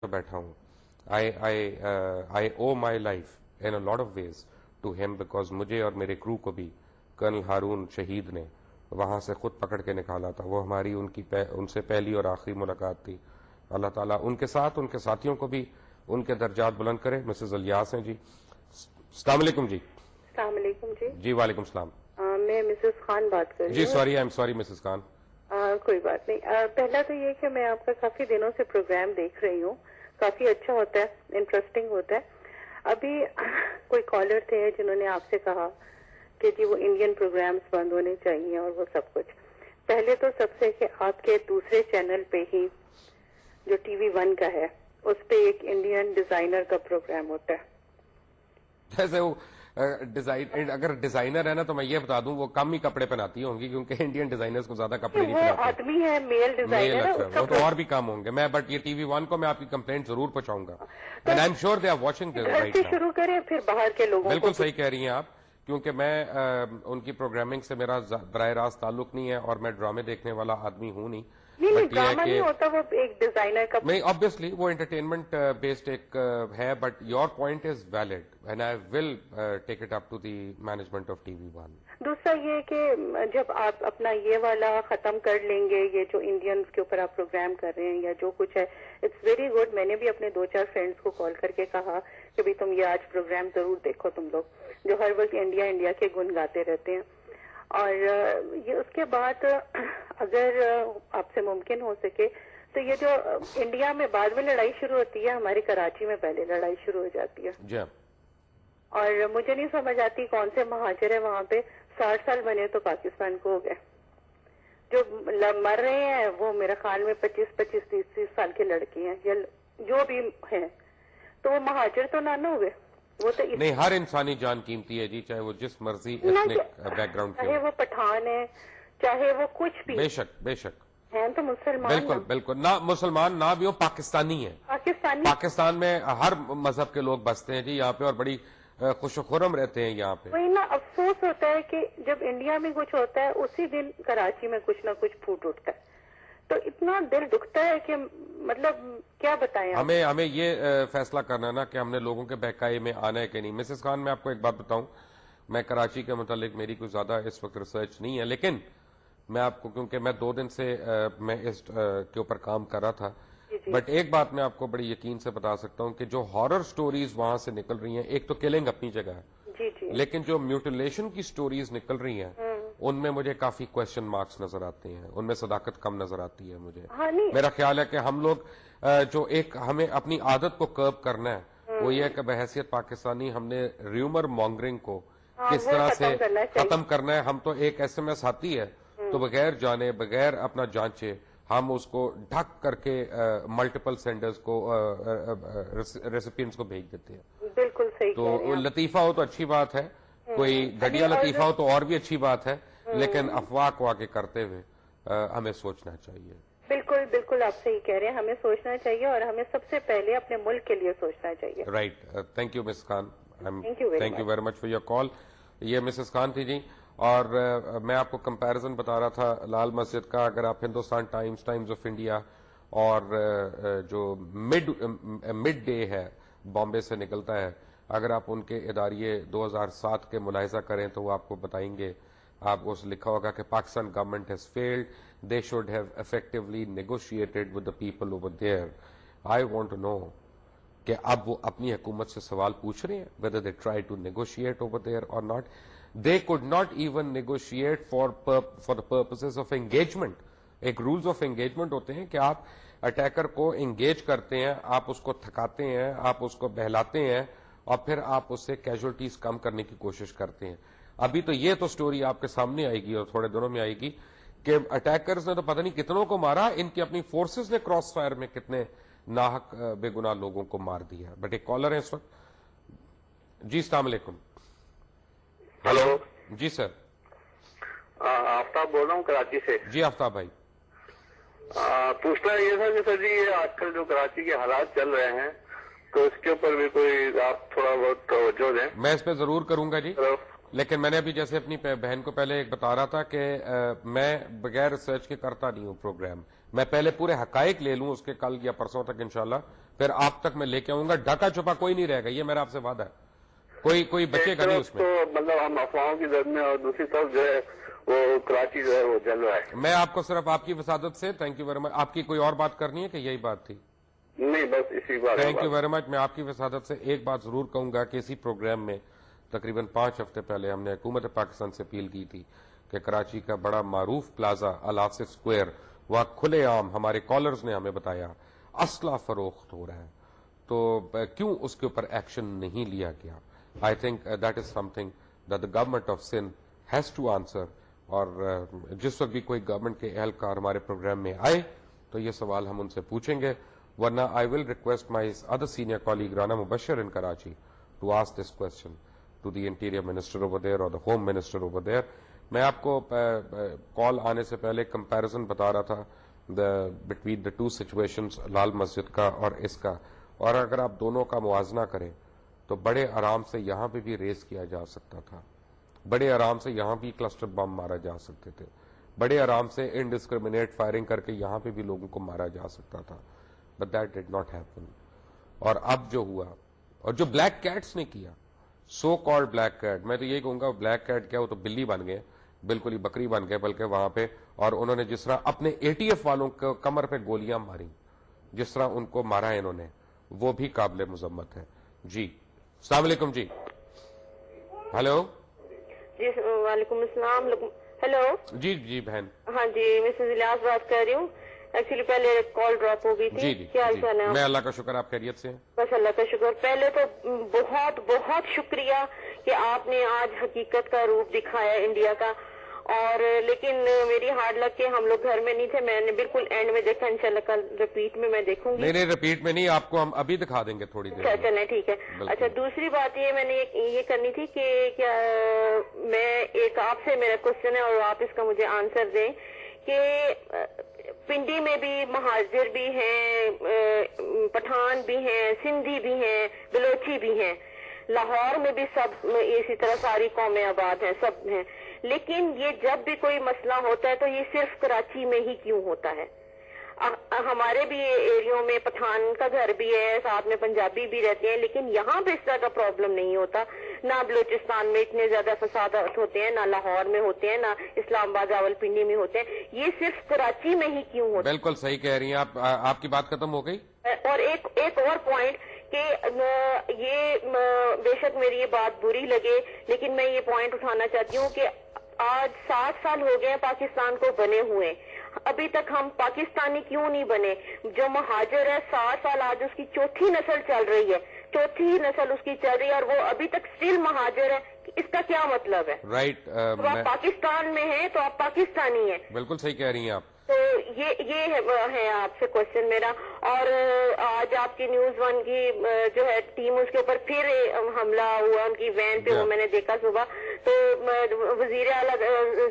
بیٹھا ہوں. I owe my life in a lot of ways to him because مجھے اور میرے کرو کو بھی کرنل ہارون شہید نے وہاں سے خود پکڑ کے نکالا تھا. وہ ہماری ان سے پہلی اور آخری ملاقات تھی. اللہ تعالیٰ ان کے ساتھ ان کے ساتھیوں کو بھی ان کے درجات بلند کرے. مسز الیاس ہیں جی. السلام علیکم جی. السلام علیکم جی. جی وعلیکم السلام. میں مسز خان بات کر رہی ہوں. جی sorry, I am sorry Mrs Khan. کوئی بات نہیں. پہلا تو یہ کہ میں آپ کا کافی دنوں سے پروگرام دیکھ رہی ہوں، کافی اچھا ہوتا ہے، انٹرسٹنگ ہوتا ہے. ابھی کوئی کالر تھے جنہوں نے آپ سے کہا کہ جی وہ انڈین پروگرامز بند ہونے چاہیے اور وہ سب کچھ. پہلے تو سب سے کہ آپ کے دوسرے چینل پہ ہی جو ٹی وی 1 کا ہے اس پہ ایک انڈین ڈیزائنر کا پروگرام ہوتا ہے. جیسے وہ اگر ڈیزائنر ہے نا تو میں یہ بتا دوں وہ کم ہی کپڑے پہناتی ہوں گی کیونکہ انڈین ڈیزائنرز کو زیادہ کپڑے نہیں وہ پہناتے. آدمی ہے، میل ڈیزائنر ہے، وہ تو اور بھی کم ہوں گے. میں بٹ یہ ٹی وی 1 کو میں آپ کی کمپلینٹ ضرور پہنچاؤں گا. And I am sure they are watching this right now. شروع کریں پھر باہر کے لوگوں کو. بالکل صحیح کہہ رہی ہیں آپ، کیونکہ میں ان کی پروگرامنگ سے میرا براہ راست تعلق نہیں ہے اور میں ڈرامے دیکھنے والا آدمی ہوں نہیں. نہیں ڈرامہ نہیں ہوتا، وہ ایک ڈیزائنر کا نہیں، آبویسلی وہ انٹرٹینمنٹ بیسڈ ایک ہے. But your point is valid and I will take it up to the management of T V 1. دوسرا یہ کہ جب آپ اپنا یہ والا ختم کر لیں گے، یہ جو انڈینز کے اوپر آپ پروگرام کر رہے ہیں یا جو کچھ ہے، اٹس ویری گڈ. میں نے بھی اپنے 2-4 فرینڈز کو کال کر کے کہا کہ بھی تم یہ آج پروگرام ضرور دیکھو، تم لوگ جو ہر وقت انڈیا کے گن گاتے رہتے ہیں. اور یہ اس کے بعد اگر آپ سے ممکن ہو سکے تو یہ جو انڈیا میں بعد میں لڑائی شروع ہوتی ہے، ہماری کراچی میں پہلے لڑائی شروع ہو جاتی ہے. جی. اور مجھے نہیں سمجھ آتی کون سے مہاجر ہیں وہاں پہ. 60 سال بنے تو پاکستان کو ہو گئے. جو مر رہے ہیں وہ میرے خیال میں 25-25 30 سال کے لڑکے ہیں یا جو بھی ہیں، تو وہ مہاجر تو نہ ہوئے. وہ تو نہیں، ہر انسانی جان قیمتی ہے جی، چاہے وہ جس مرضی ایتھنک بیک گراؤنڈ کے، چاہے وہ پٹھان ہے چاہے وہ کچھ بھی. بے شک بے شک ہیں تو مسلمان. بالکل بالکل. نہ مسلمان نہ بھی ہو، پاکستانی ہے. پاکستان میں ہر مذہب کے لوگ بستے ہیں جی یہاں پہ اور بڑی خوش و خرم رہتے ہیں یہاں پہ. وہی نا افسوس ہوتا ہے کہ جب انڈیا میں کچھ ہوتا ہے اسی دن کراچی میں کچھ نہ کچھ پھوٹ اٹھتا ہے، تو اتنا دل دکھتا ہے کہ مطلب کیا بتائیں. ہمیں یہ فیصلہ کرنا نا کہ ہم نے لوگوں کے بہکائی میں آنا ہے کہ نہیں. مسز خان، میں آپ کو ایک بات بتاؤں، میں کراچی کے متعلق میری کوئی زیادہ اس وقت ریسرچ نہیں ہے، لیکن میں آپ کو، کیونکہ میں 2 دن سے میں اس کے اوپر کام کر رہا تھا، بٹ ایک بات میں آپ کو بڑی یقین سے بتا سکتا ہوں کہ جو ہارر سٹوریز وہاں سے نکل رہی ہیں، ایک تو کلنگ اپنی جگہ ہے، لیکن جو میوٹیلیشن کی سٹوریز نکل رہی ہیں ان میں مجھے کافی کوشچن مارکس نظر آتے ہیں، ان میں صداقت کم نظر آتی ہے مجھے. میرا خیال ہے کہ ہم لوگ جو ایک ہمیں اپنی عادت کو کرب کرنا ہے وہ یہ ہے کہ بحیثیت پاکستانی ہم نے ریومر مانگرنگ کو کس طرح سے ختم کرنا ہے. ہم تو ایک ایس ایم ایس آتی ہے تو بغیر جانے بغیر اپنا جانچے ہم اس کو ڈھک کر کے ملٹیپل سینڈرز کو ریسیپینٹس کو بھیج دیتے ہیں. بالکل صحیح. تو لطیفہ ہو تو اچھی بات ہے، کوئی گھٹیا لطیفہ ہو تو اور بھی اچھی بات ہے، لیکن افواہ کو آگے کرتے ہوئے ہمیں سوچنا چاہیے. بالکل بالکل آپ صحیح کہہ رہے ہیں، ہمیں سوچنا چاہیے اور ہمیں سب سے پہلے اپنے ملک کے لیے سوچنا چاہیے. Right. Thank you miss Khan. Thank you very much for your call. یہ مسز خان تھی جی. اور میں آپ کو کمپیرزن بتا رہا تھا لال مسجد کا. اگر آپ ہندوستان ٹائمز آف انڈیا اور جو مڈ ڈے ہے بامبے سے نکلتا ہے، اگر آپ ان کے اداریے 2007 کے ملاحظہ کریں تو وہ آپ کو بتائیں گے، آپ کو لکھا ہوگا کہ Pakistan government has failed, they should have effectively negotiated with the people over there. I want to know کہ اب وہ اپنی حکومت سے سوال پوچھ رہے ہیں whether they try to negotiate over there or not. They could not even negotiate for the purposes of engagement. ایک رولز آف انگیجمنٹ ہوتے ہیں کہ آپ اٹیکر کو انگیج کرتے ہیں، آپ اس کو تھکاتے ہیں، آپ اس کو بہلاتے ہیں اور پھر آپ اس سے کیجولٹیز کم کرنے کی کوشش کرتے ہیں. ابھی تو یہ تو سٹوری آپ کے سامنے آئے گی اور تھوڑے دنوں میں آئے گی کہ اٹیکرز نے تو پتہ نہیں کتنوں کو مارا، ان کی اپنی فورسز نے کراس فائر میں کتنے ناحق بے گناہ لوگوں کو مار دیا. بٹ ایک کالر ہے اس وقت. جی السلام علیکم. ہلو. جی سر. آفتاب بول رہا ہوں کراچی سے. جی آفتاب بھائی. پوچھنا یہ تھا کہ سر جی یہ آج کل جو کراچی کے حالات چل رہے ہیں تو اس کے اوپر بھی کوئی آپ تھوڑا بہت توجہ دیں. میں اس پہ ضرور کروں گا جی. لیکن میں نے ابھی جیسے اپنی بہن کو پہلے ایک بتا رہا تھا کہ میں بغیر ریسرچ کے کرتا نہیں ہوں پروگرام. میں پہلے پورے حقائق لے لوں اس کے کل یا پرسوں تک انشاءاللہ، پھر آپ تک میں لے کے آؤں گا. ڈھکا چھپا کوئی نہیں رہے گا, یہ میرا آپ سے وعدہ ہے. کوئی بچے گا نہیں اس میں. تو مطلب ہم افواہوں کی زد میں, اور دوسری طرف جو ہے وہ کراچی جو ہے وہ جل رہا ہے. میں آپ کو صرف آپ کی وسادت سے تھینک یو ویری مچ. آپ کی کوئی اور بات کرنی ہے کہ یہی بات تھی؟ نہیں, بس اسی بات. تھینک یو ویری مچ. میں آپ کی وسادت سے ایک بات ضرور کہوں گا کہ اسی پروگرام میں تقریباً 5 ہفتے پہلے ہم نے حکومت پاکستان سے اپیل کی تھی کہ کراچی کا بڑا معروف پلازا الآصف اسکوائر, وہاں کھلے عام ہمارے کالرز نے ہمیں بتایا اسلحہ فروخت ہو رہا ہے, تو کیوں اس کے اوپر ایکشن نہیں لیا گیا؟ I think that is something that the government of Sindh has to answer. اور جس وقت بھی کوئی گورنمنٹ کے اہلکار ہمارے پروگرام میں آئے تو یہ سوال ہم ان سے پوچھیں گے, ورنہ I will request my other senior colleague Rana Mubashir in Karachi to ask this question to the interior minister over there or the home minister over there. میں آپ کو کال آنے سے پہلے کمپیرزن بتا رہا تھا between the two situations, Lal Masjid کا اور اس کا, اور اگر آپ دونوں کا موازنہ کریں تو بڑے آرام سے یہاں پہ بھی ریس کیا جا سکتا تھا, بڑے آرام سے یہاں بھی کلسٹر بم مارا جا سکتے تھے, بڑے آرام سے انڈسکریمنیٹ فائرنگ کر کے یہاں پہ بھی لوگوں کو مارا جا سکتا تھا, but that did not happen. اور اب جو ہوا اور جو بلیک کیٹس نے کیا, سو کالڈ بلیک کیٹ, میں تو یہی کہوں گا بلیک کیٹ کیا, وہ تو بلی بن گئے, بالکل ہی بکری بن گئے بلکہ وہاں پہ. اور انہوں نے جس طرح اپنے اے ٹی ایف والوں کو کمر پہ گولیاں ماری, جس طرح ان کو مارا انہوں نے, وہ بھی قابل مذمت ہے. جی السلام علیکم. جی ہلو. جی وعلیکم السلام. ہیلو. جی بہن. ہاں جی, مسز الیاس بات کر رہی ہوں. ایکچولی پہلے کال ڈراپ ہو گئی تھی. جی کیا حال چال ہے؟ میں اللہ کا شکر, آپ خیریت سے ہیں؟ بس اللہ کا شکر. پہلے تو بہت بہت شکریہ کہ آپ نے آج حقیقت کا روپ دکھایا انڈیا کا. اور لیکن میری ہارڈ لگ کے ہم لوگ گھر میں نہیں تھے, میں نے بالکل اینڈ میں دیکھا. انشاءاللہ کل ریپیٹ میں دیکھوں گی. نہیں ریپیٹ میں نہیں, آپ کو ہم ابھی دکھا دیں گے تھوڑی دیر. اچھا نہیں ٹھیک ہے. اچھا دوسری بات میں نے یہ کرنی تھی کہ کیا میں ایک آپ سے میرا کوشچن ہے اور آپ اس کا مجھے آنسر دیں کہ پنڈی میں بھی مہاجر بھی ہیں, پٹھان بھی ہیں, سندھی بھی ہیں, بلوچی بھی ہیں, لاہور میں بھی سب اسی طرح ساری قومیں آباد ہیں, سب ہیں. لیکن یہ جب بھی کوئی مسئلہ ہوتا ہے تو یہ صرف کراچی میں ہی کیوں ہوتا ہے؟ ہمارے بھی ایریوں میں پٹھان کا گھر بھی ہے, ساتھ میں پنجابی بھی رہتے ہیں, لیکن یہاں پہ اس طرح کا پرابلم نہیں ہوتا. نہ بلوچستان میں اتنے زیادہ فسادات ہوتے ہیں, نہ لاہور میں ہوتے ہیں, نہ اسلام آباد راولپنڈی میں ہوتے ہیں. یہ صرف کراچی میں ہی کیوں ہوتا ہے؟ بالکل صحیح کہہ رہی ہیں آپ کی بات ختم ہو گئی. اور ایک اور پوائنٹ کہ یہ بے شک میری یہ بات بری لگے, لیکن میں یہ پوائنٹ اٹھانا چاہتی ہوں کہ آج 60 سال ہو گئے ہیں پاکستان کو بنے ہوئے, ابھی تک ہم پاکستانی کیوں نہیں بنے؟ جو مہاجر ہے 60 سال, آج اس کی چوتھی نسل چل رہی ہے, چوتھی نسل اس کی چل رہی ہے, اور وہ ابھی تک اسٹل مہاجر ہے. اس کا کیا مطلب ہے؟ رائٹ. آپ پاکستان میں ہیں تو آپ پاکستانی ہیں. بالکل صحیح کہہ رہی ہیں آپ. تو یہ ہے آپ سے کوشچن میرا. اور آج آپ کی نیوز ون کی جو ہے ٹیم, اس کے اوپر پھر حملہ ہوا ان کی وین پہ, وہ میں نے دیکھا صبح. تو وزیر اعلیٰ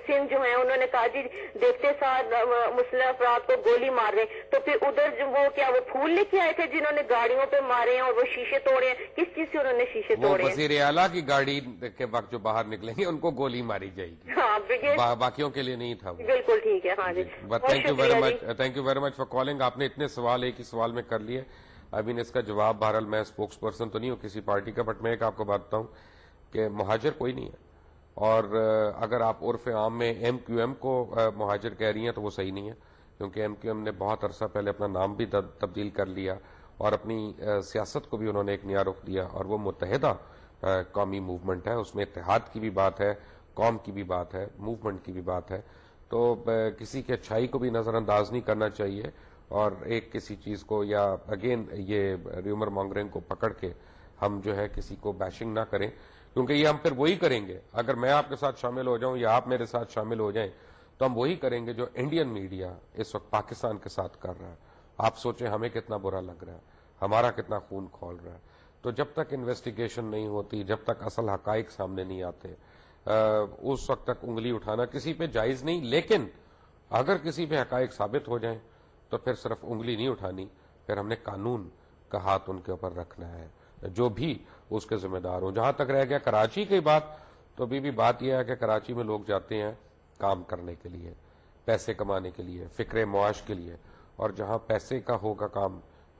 سندھ جو ہیں انہوں نے کہا جی دیکھتے ساتھ مسلح افراد کو گولی مار رہے, تو پھر ادھر وہ کیا وہ پھول لے کے آئے تھے جنہوں نے گاڑیوں پہ مارے ہیں اور وہ شیشے توڑے ہیں؟ کس چیز سے انہوں نے شیشے توڑے ہیں؟ وزیر اعلیٰ کی گاڑی کے وقت جو باہر نکلیں گے ان کو گولی ماری جائے گی. ہاں باقیوں کے لیے نہیں تھا. بالکل ٹھیک ہے. ہاں جی thank you very much for calling. آپ نے اتنے سوال ایک ہی سوال میں کر لیے. ابھی اس کا جواب, بہرحال میں اسپوکس پرسن تو نہیں ہوں کسی پارٹی کا, بٹ میں ایک آپ کو بات بتاؤں کہ مہاجر کوئی نہیں ہے. اور اگر آپ عرف عام میں ایم کیو ایم کو مہاجر کہہ رہی ہیں تو وہ صحیح نہیں ہے, کیونکہ ایم کیو ایم نے بہت عرصہ پہلے اپنا نام بھی تبدیل کر لیا اور اپنی سیاست کو بھی انہوں نے ایک نیا رخ دیا, اور وہ متحدہ قومی موومنٹ ہے. اس میں اتحاد کی بھی بات ہے, قوم کی بھی بات ہے, موومنٹ کی بھی بات ہے. تو کسی کی اچھائی کو بھی نظر انداز نہیں کرنا چاہیے, اور ایک کسی چیز کو یا اگین یہ ریومر مانگرنگ کو پکڑ کے ہم جو ہے کسی کو بیشنگ نہ کریں, کیونکہ یہ ہم پھر وہی کریں گے. اگر میں آپ کے ساتھ شامل ہو جاؤں یا آپ میرے ساتھ شامل ہو جائیں تو ہم وہی کریں گے جو انڈین میڈیا اس وقت پاکستان کے ساتھ کر رہا ہے. آپ سوچیں ہمیں کتنا برا لگ رہا ہے, ہمارا کتنا خون کھول رہا ہے. تو جب تک انویسٹیگیشن نہیں ہوتی, جب تک اصل حقائق سامنے نہیں آتے, اس وقت تک انگلی اٹھانا کسی پہ جائز نہیں. لیکن اگر کسی پہ حقائق ثابت ہو جائیں تو پھر صرف انگلی نہیں اٹھانی, پھر ہم نے قانون کا ہاتھ ان کے اوپر رکھنا ہے, جو بھی اس کے ذمہ دار ہوں. جہاں تک رہ گیا کراچی کی بات, تو بھی بات یہ ہے کہ کراچی میں لوگ جاتے ہیں کام کرنے کے لیے, پیسے کمانے کے لیے, فکر معاش کے لیے, اور جہاں پیسے کا ہوگا کام